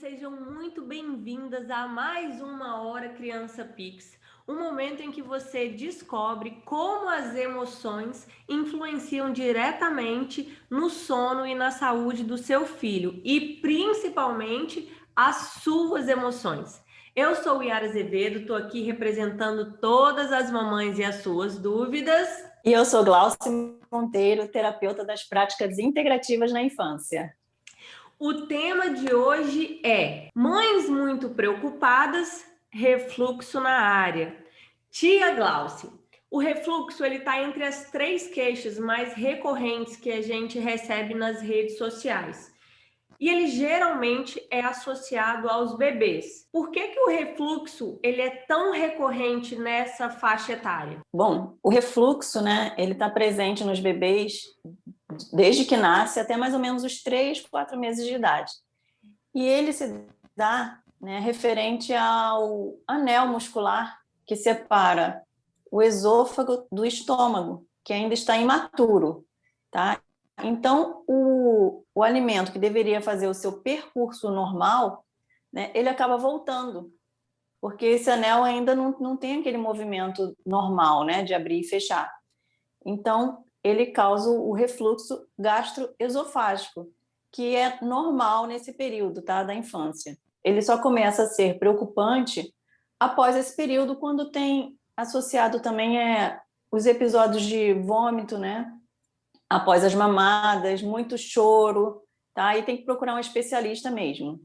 sejam muito bem-vindas a mais uma Hora Criança Pix, um momento em que você descobre como as emoções influenciam diretamente no sono e na saúde do seu filho e principalmente as suas emoções. Eu sou Yara Azevedo, estou aqui representando todas as mamães e as suas dúvidas. E eu sou Glaucia Monteiro, terapeuta das práticas integrativas na infância. O tema de hoje é Mães muito preocupadas, refluxo na área. Tia Glaucia, o refluxo ele está entre as 3 queixas mais recorrentes que a gente recebe nas redes sociais. E ele geralmente é associado aos bebês. Por que o refluxo ele é tão recorrente nessa faixa etária? Bom, o refluxo, né, ele está presente nos bebês desde que nasce até mais ou menos os 3, 4 meses de idade. E ele se dá, né, referente ao anel muscular que separa o esôfago do estômago, que ainda está imaturo, tá? Então, o alimento que deveria fazer o seu percurso normal, né, ele acaba voltando, porque esse anel ainda não tem aquele movimento normal, né, de abrir e fechar. Então, ele causa o refluxo gastroesofágico, que é normal nesse período, tá, da infância. Ele só começa a ser preocupante após esse período, quando tem associado também os episódios de vômito, né, após as mamadas, muito choro, tá, e tem que procurar um especialista mesmo.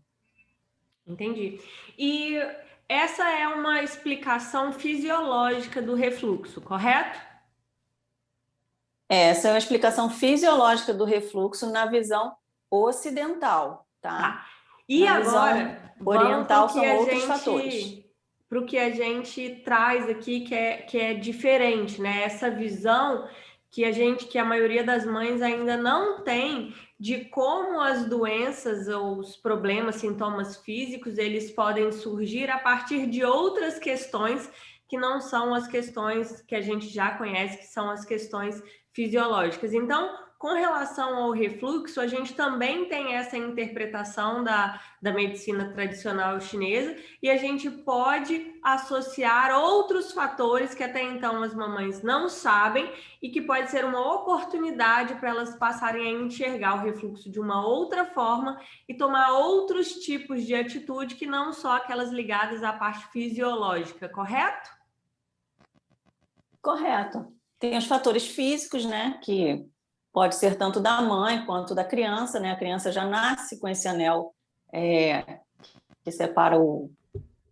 Entendi. E essa é uma explicação fisiológica do refluxo, correto? Essa é uma explicação fisiológica do refluxo na visão ocidental, tá? Tá. E Na visão agora, vamos oriental são outros fatores. para o que a gente traz aqui que é diferente, né? Essa visão que a maioria das mães ainda não tem de como as doenças ou os problemas, sintomas físicos, eles podem surgir a partir de outras questões que não são as questões que a gente já conhece, que são as questões fisiológicas. Então, com relação ao refluxo, a gente também tem essa interpretação da medicina tradicional chinesa e a gente pode associar outros fatores que até então as mamães não sabem e que pode ser uma oportunidade para elas passarem a enxergar o refluxo de uma outra forma e tomar outros tipos de atitude que não só aquelas ligadas à parte fisiológica, correto? Correto. Tem os fatores físicos, né, que pode ser tanto da mãe quanto da criança, né? A criança já nasce com esse anel que separa o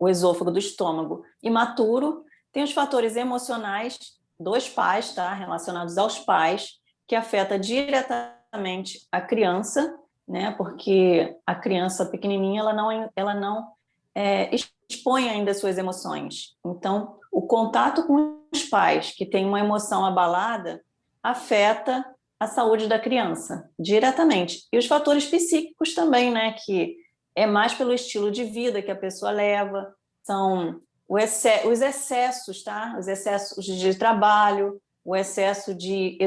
esôfago do estômago imaturo. Tem os fatores emocionais dos pais, tá? Relacionados aos pais, que afeta diretamente a criança, né? Porque a criança pequenininha ela não expõe ainda suas emoções. Então, o contato com os pais que têm uma emoção abalada afeta a saúde da criança diretamente. E os fatores psíquicos também, né? Que é mais pelo estilo de vida que a pessoa leva, são os excessos, tá? Os excessos de trabalho, o excesso de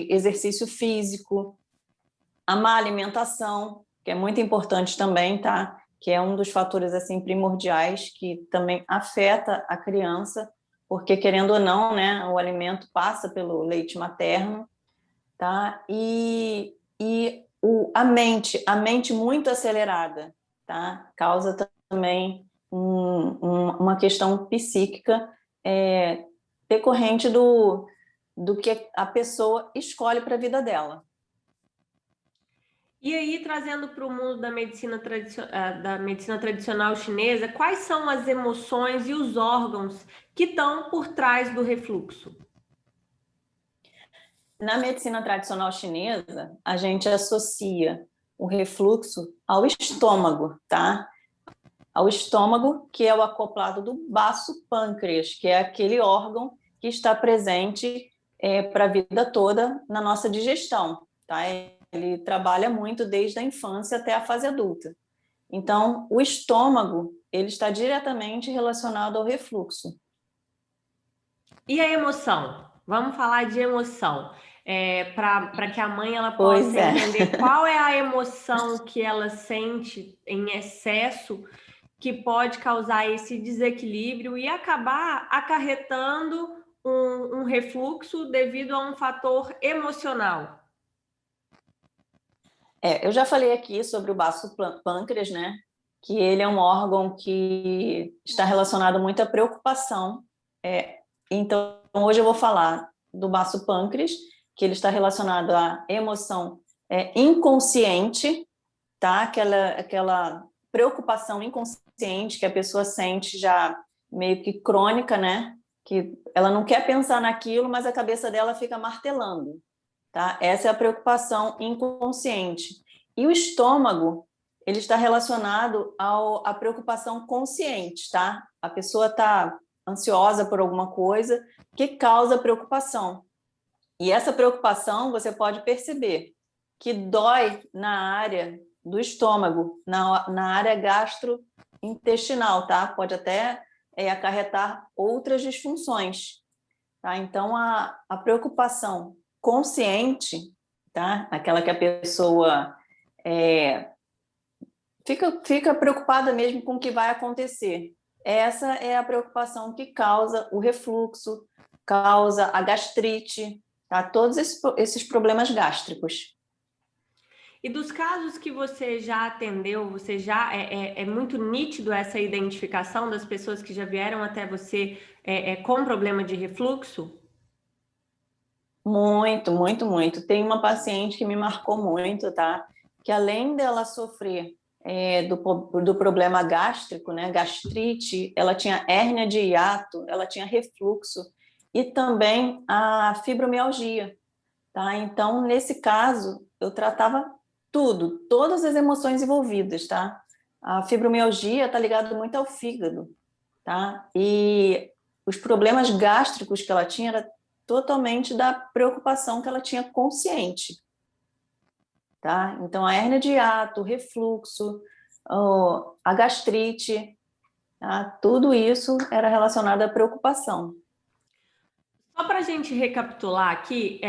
exercício físico, a má alimentação, que é muito importante também, tá? Que é um dos fatores assim primordiais que também afeta a criança, porque querendo ou não, né, o alimento passa pelo leite materno, tá? A mente muito acelerada, tá? Causa também uma questão psíquica decorrente do que a pessoa escolhe para a vida dela. E aí, trazendo para o mundo da medicina tradicional chinesa, quais são as emoções e os órgãos que estão por trás do refluxo? Na medicina tradicional chinesa, a gente associa o refluxo ao estômago, tá? Ao estômago, que é o acoplado do baço pâncreas, que é aquele órgão que está presente para a vida toda na nossa digestão, tá? Ele trabalha muito desde a infância até a fase adulta. Então, o estômago, ele está diretamente relacionado ao refluxo. E a emoção? Vamos falar de emoção. para que a mãe ela Pois possa é. entender qual é a emoção que ela sente em excesso que pode causar esse desequilíbrio e acabar acarretando um refluxo devido a um fator emocional. Eu já falei aqui sobre o baço pâncreas, né? Que ele é um órgão que está relacionado muito à preocupação. Então, hoje eu vou falar do baço pâncreas, que ele está relacionado à emoção inconsciente, tá? Aquela preocupação inconsciente que a pessoa sente já meio que crônica, né? Que ela não quer pensar naquilo, mas a cabeça dela fica martelando, tá? Essa é a preocupação inconsciente. E o estômago, ele está relacionado à preocupação consciente, tá? A pessoa está ansiosa por alguma coisa que causa preocupação. E essa preocupação você pode perceber que dói na área do estômago, na área gastrointestinal, tá? Pode até acarretar outras disfunções, tá? Então, a preocupação consciente, tá? Aquela que a pessoa fica preocupada mesmo com o que vai acontecer. Essa é a preocupação que causa o refluxo, causa a gastrite, tá? Todos esses problemas gástricos. E dos casos que você já atendeu, você já é muito nítido essa identificação das pessoas que já vieram até você com problema de refluxo? Muito, muito, muito. Tem uma paciente que me marcou muito, tá? Que além dela sofrer do problema gástrico, né? Gastrite, ela tinha hérnia de hiato, ela tinha refluxo e também a fibromialgia, tá? Então, nesse caso, eu tratava tudo, todas as emoções envolvidas, tá? A fibromialgia está ligada muito ao fígado, tá? E os problemas gástricos que ela tinha era totalmente da preocupação que ela tinha consciente, tá? Então, a hérnia de hiato, o refluxo, a gastrite, tá? Tudo isso era relacionado à preocupação. Só para a gente recapitular aqui,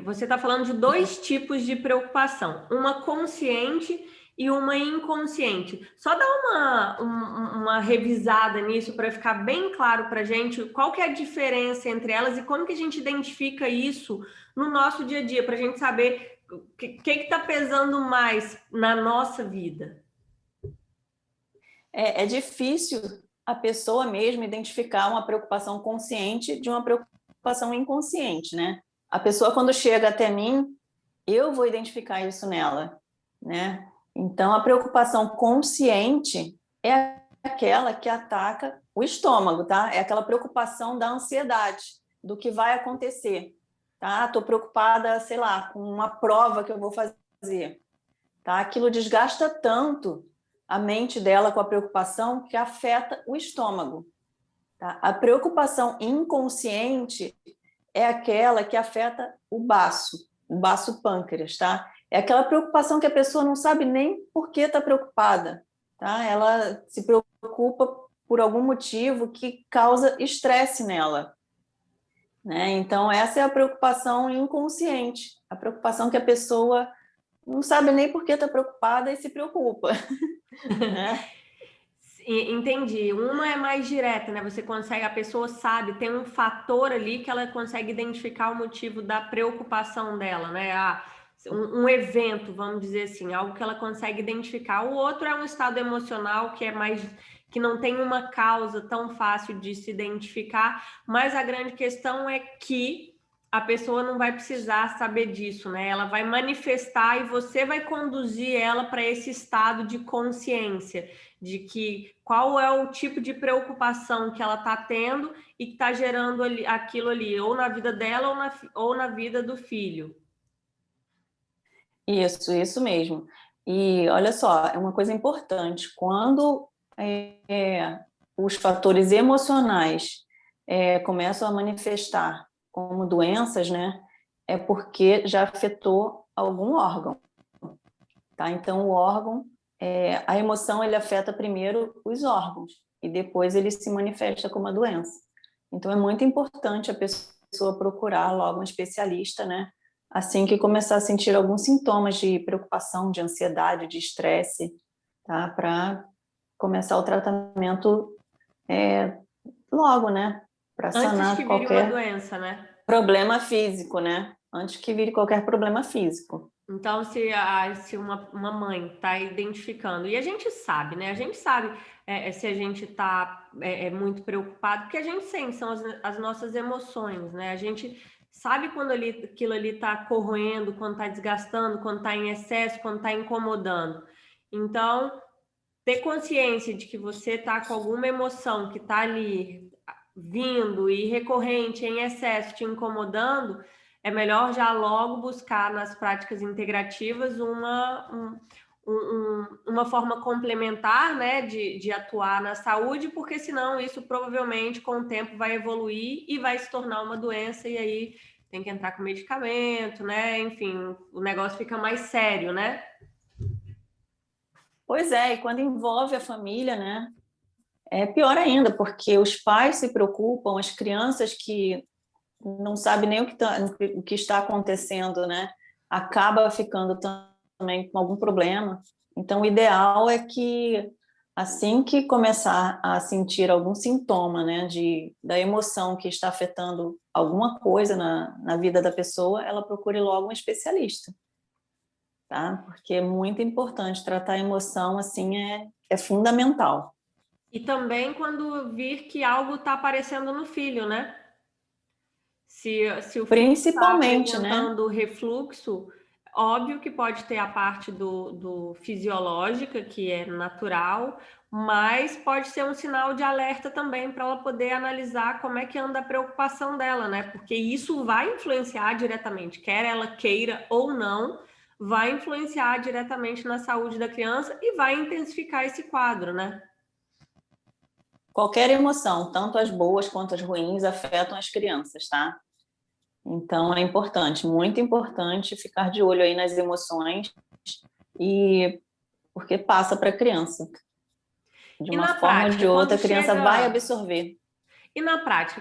você está falando de dois tipos de preocupação, uma consciente e uma inconsciente. Só dá uma revisada nisso para ficar bem claro para a gente qual que é a diferença entre elas e como que a gente identifica isso no nosso dia a dia, para a gente saber o que está pesando mais na nossa vida. É difícil a pessoa mesmo identificar uma preocupação consciente de uma preocupação inconsciente, né? A pessoa, quando chega até mim, eu vou identificar isso nela, né? Então, a preocupação consciente é aquela que ataca o estômago, tá? É aquela preocupação da ansiedade, do que vai acontecer, tá? Estou preocupada, sei lá, com uma prova que eu vou fazer, tá? Aquilo desgasta tanto a mente dela com a preocupação que afeta o estômago, tá? A preocupação inconsciente é aquela que afeta o baço pâncreas, tá? É aquela preocupação que a pessoa não sabe nem por que está preocupada, tá? Ela se preocupa por algum motivo que causa estresse nela, né? Então, essa é a preocupação inconsciente, a preocupação que a pessoa não sabe nem por que está preocupada e se preocupa, né? Entendi. Uma é mais direta, né? Você consegue, a pessoa sabe, tem um fator ali que ela consegue identificar o motivo da preocupação dela, né? Um evento, vamos dizer assim, algo que ela consegue identificar. O outro é um estado emocional que é mais, que não tem uma causa tão fácil de se identificar, mas a grande questão é que a pessoa não vai precisar saber disso, né? Ela vai manifestar e você vai conduzir ela para esse estado de consciência de que qual é o tipo de preocupação que ela está tendo e que está gerando aquilo ali, ou na vida dela ou na vida do filho. Isso mesmo. E olha só, é uma coisa importante, quando os fatores emocionais começam a manifestar como doenças, né, é porque já afetou algum órgão, tá? Então, o órgão, a emoção, ele afeta primeiro os órgãos e depois ele se manifesta como a doença. Então, é muito importante a pessoa procurar logo um especialista, né, assim que começar a sentir alguns sintomas de preocupação, de ansiedade, de estresse, tá? Para começar o tratamento logo, né? Para Antes que sanar vire uma qualquer doença, né? problema físico, né? Antes que vire qualquer problema físico. Então, se uma mãe está identificando, e a gente sabe, né? A gente sabe se a gente está muito preocupado, porque a gente sente, são as nossas emoções, né? A gente sabe quando aquilo ali está corroendo, quando está desgastando, quando está em excesso, quando está incomodando. Então, ter consciência de que você está com alguma emoção que está ali vindo e recorrente, em excesso, te incomodando, é melhor já logo buscar nas práticas integrativas uma forma complementar, né, de atuar na saúde, porque senão isso provavelmente com o tempo vai evoluir e vai se tornar uma doença, e aí tem que entrar com medicamento, né? Enfim, o negócio fica mais sério, né? Pois é, e quando envolve a família, né? É pior ainda, porque os pais se preocupam, as crianças que não sabem nem o que está acontecendo, né? Acaba ficando também com algum problema. Então, o ideal é que, assim que começar a sentir algum sintoma, né, da emoção que está afetando alguma coisa na vida da pessoa, ela procure logo um especialista, tá? Porque é muito importante tratar a emoção, assim, é fundamental. E também quando vir que algo está aparecendo no filho, né? Se o filho está Principalmente, né? apresentando refluxo, óbvio que pode ter a parte do fisiológica, que é natural, mas pode ser um sinal de alerta também para ela poder analisar como é que anda a preocupação dela, né? Porque isso vai influenciar diretamente, quer ela queira ou não, vai influenciar diretamente na saúde da criança e vai intensificar esse quadro, né? Qualquer emoção, tanto as boas quanto as ruins, afetam as crianças, tá? Então é importante, muito importante ficar de olho aí nas emoções e porque passa para a criança. De E uma na forma ou de prática, outra, a criança vai absorver.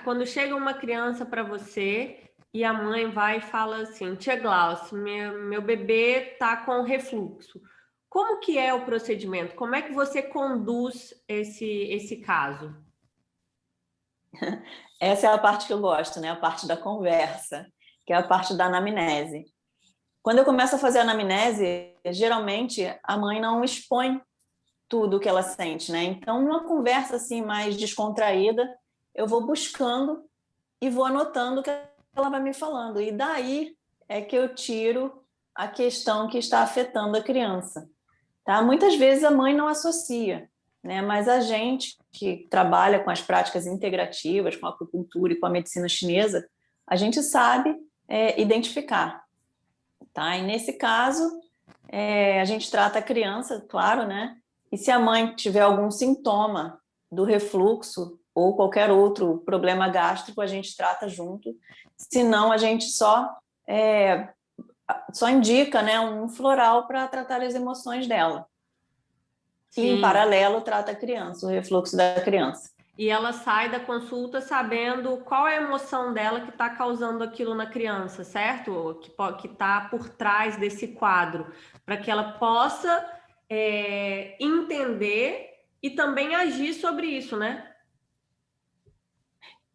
quando chega uma criança para você e a mãe vai e fala assim, tia Glauce, meu bebê tá com refluxo. Como que é o procedimento? Como é que você conduz esse caso? Essa é a parte que eu gosto, né? A parte da conversa, que é a parte da anamnese. Quando eu começo a fazer a anamnese, geralmente a mãe não expõe tudo o que ela sente, né? Então, numa conversa assim mais descontraída, eu vou buscando e vou anotando o que ela vai me falando. E daí é que eu tiro a questão que está afetando a criança. Tá? Muitas vezes a mãe não associa, né? Mas a gente que trabalha com as práticas integrativas, com a acupuntura e com a medicina chinesa, a gente sabe identificar. Tá? E nesse caso, a gente trata a criança, claro, né? E se a mãe tiver algum sintoma do refluxo ou qualquer outro problema gástrico, a gente trata junto. Se não, a gente só indica, né, um floral para tratar as emoções dela. E, em Sim. paralelo, trata a criança, o refluxo da criança. E ela sai da consulta sabendo qual é a emoção dela que está causando aquilo na criança, certo? Que está por trás desse quadro, para que ela possa entender e também agir sobre isso, né?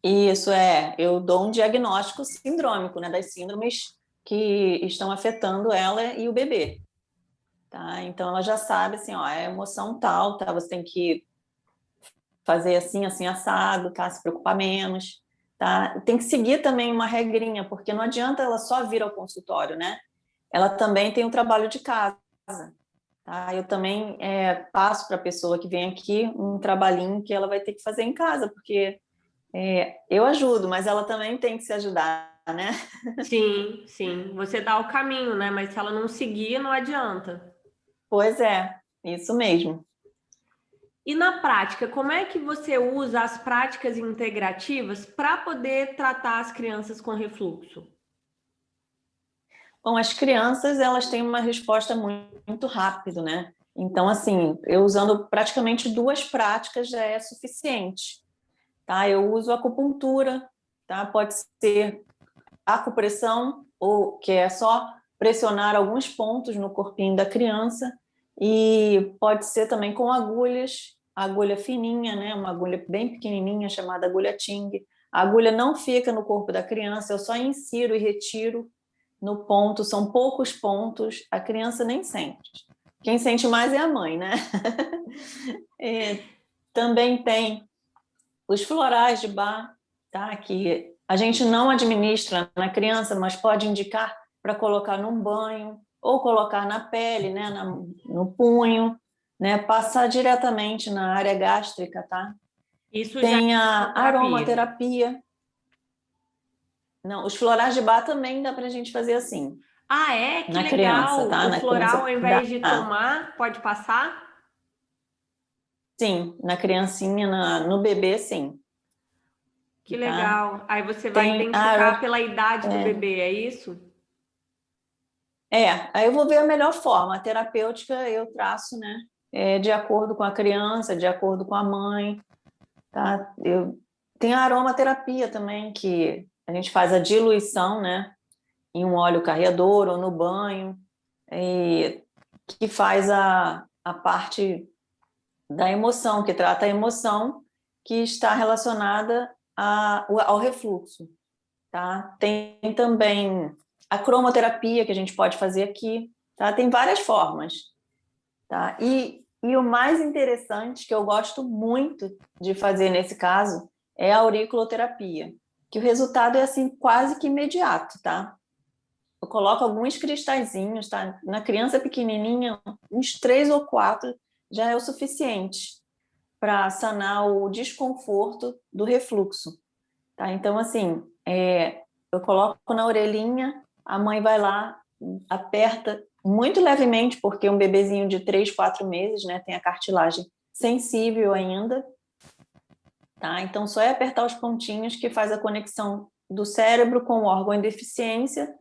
Isso eu dou um diagnóstico sindrômico, né, das síndromes que estão afetando ela e o bebê. Tá? Então, ela já sabe, assim, ó, é emoção tal, tá? Você tem que fazer assim, assim, assado, tá? Se preocupar menos, tá? Tem que seguir também uma regrinha, porque não adianta ela só vir ao consultório, né? Ela também tem um trabalho de casa, tá? Eu também passo para a pessoa que vem aqui um trabalhinho que ela vai ter que fazer em casa, porque eu ajudo, mas ela também tem que se ajudar, né? Sim, sim. Você dá o caminho, né? Mas se ela não seguir, não adianta. Pois é, isso mesmo. E na prática, como é que você usa as práticas integrativas para poder tratar as crianças com refluxo? Bom, as crianças, elas têm uma resposta muito rápido, né? Então, assim, eu usando praticamente 2 práticas já é suficiente, tá? Eu uso acupuntura, tá? Pode ser acupressão ou que é só pressionar alguns pontos no corpinho da criança, e pode ser também com agulhas, agulha fininha, né? Uma agulha bem pequenininha chamada agulha Ting. A agulha não fica no corpo da criança, eu só insiro e retiro no ponto, são poucos pontos, a criança nem sente. Quem sente mais é a mãe, né? Também tem os florais de Bach, tá? Que a gente não administra na criança, mas pode indicar para colocar num banho ou colocar na pele, né? No punho, né? Passar diretamente na área gástrica, tá? Isso já Tem é a terapia. aromaterapia. Não, os florais de Bach também dá para a gente fazer assim, Ah, é? Que na criança, legal! tá? O Na floral, criança ao invés dá. de tomar, pode passar? Sim, na criancinha, no bebê, sim, Que tá? legal. Aí você vai Tem identificar pela idade do bebê, é isso? aí eu vou ver a melhor forma. A terapêutica eu traço, né? De acordo com a criança, de acordo com a mãe, tá? Tem a aromaterapia também, que a gente faz a diluição, né? Em um óleo carreador ou no banho, e que faz a parte da emoção, que trata a emoção que está relacionada ao refluxo, tá? Tem também a cromoterapia que a gente pode fazer aqui, tá? Tem várias formas, tá? E o mais interessante, que eu gosto muito de fazer nesse caso, é a auriculoterapia, que o resultado é assim quase que imediato, tá? Eu coloco alguns cristalzinhos, tá? Na criança pequenininha, uns 3 ou 4 já é o suficiente para sanar o desconforto do refluxo, tá? Então, assim, eu coloco na orelhinha, a mãe vai lá, aperta muito levemente, porque um bebezinho de 3, 4 meses, né, tem a cartilagem sensível ainda, tá? Então, só é apertar os pontinhos que faz a conexão do cérebro com o órgão em deficiência,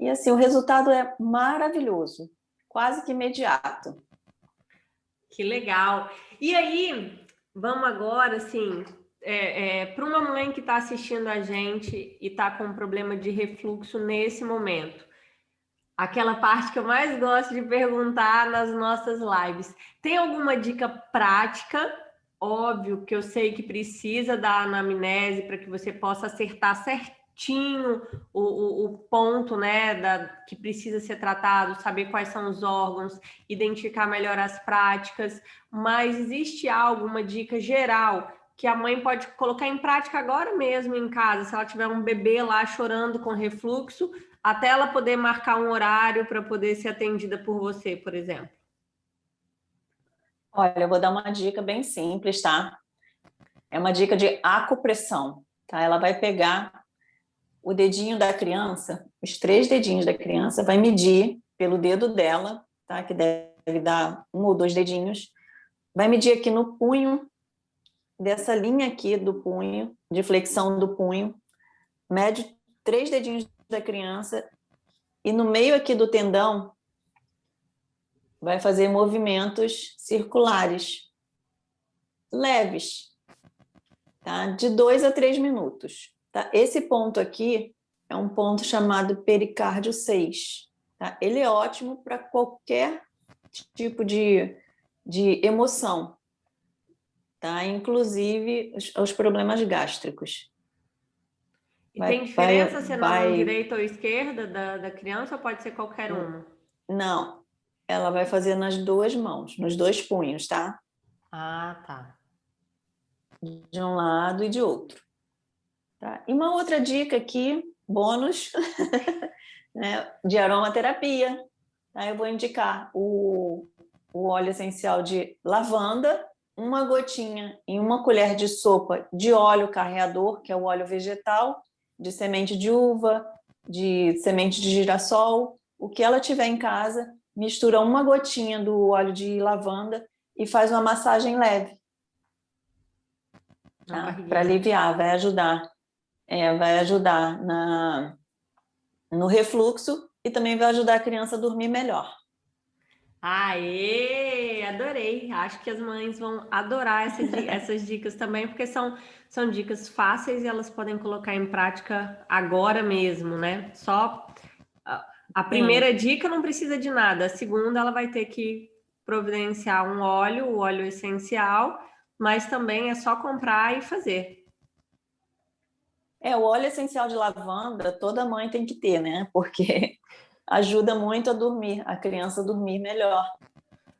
e assim, o resultado é maravilhoso, quase que imediato. Que legal. E aí, vamos agora, assim, para uma mãe que está assistindo a gente e está com um problema de refluxo nesse momento, aquela parte que eu mais gosto de perguntar nas nossas lives. Tem alguma dica prática? Óbvio que eu sei que precisa da anamnese para que você possa acertar certinho o ponto, né, que precisa ser tratado, saber quais são os órgãos, identificar melhor as práticas, mas existe alguma dica geral que a mãe pode colocar em prática agora mesmo em casa, se ela tiver um bebê lá chorando com refluxo, até ela poder marcar um horário para poder ser atendida por você, por exemplo? Olha, eu vou dar uma dica bem simples, tá? É uma dica de acupressão, tá? Ela vai pegar o dedinho da criança, os 3 dedinhos da criança, vai medir pelo dedo dela, tá? Que deve dar 1 ou 2 dedinhos. Vai medir aqui no punho, dessa linha aqui do punho, de flexão do punho, mede 3 dedinhos da criança e no meio aqui do tendão vai fazer movimentos circulares, leves, tá? De 2 a 3 minutos. Tá? Esse ponto aqui é um ponto chamado pericárdio 6. Tá? Ele é ótimo para qualquer tipo de emoção, tá? Inclusive os problemas gástricos. E tem Vai, diferença se é na mão vai, direita ou esquerda da criança ou pode ser qualquer uma? não, ela vai fazer nas 2 mãos, nos 2 punhos, tá? Ah, tá. De um lado e de outro. Tá? E uma outra dica aqui, bônus, né, de aromaterapia. Tá? Eu vou indicar o óleo essencial de lavanda, uma gotinha em uma colher de sopa de óleo carreador, que é o óleo vegetal, de semente de uva, de semente de girassol, o que ela tiver em casa, mistura uma gotinha do óleo de lavanda e faz uma massagem leve, Na tá? Para barriguinha. aliviar, vai ajudar no refluxo e também vai ajudar a criança a dormir melhor. Aê, adorei. Acho que as mães vão adorar essas dicas também, porque são dicas fáceis e elas podem colocar em prática agora mesmo, né? Só A primeira dica não precisa de nada, a segunda ela vai ter que providenciar um óleo, o óleo essencial, mas também é só comprar e fazer. O óleo essencial de lavanda toda mãe tem que ter, né? Porque ajuda muito a dormir, a criança a dormir melhor,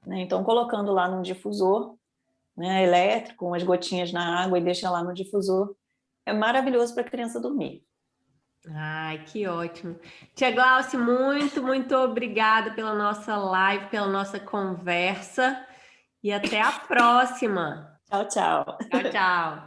né? Então, colocando lá num difusor, né, elétrico, umas gotinhas na água e deixa lá no difusor, é maravilhoso para a criança dormir. Ai, que ótimo. Tia Glauce, muito obrigada pela nossa live, pela nossa conversa e até a próxima. Tchau, tchau. Tchau, tchau.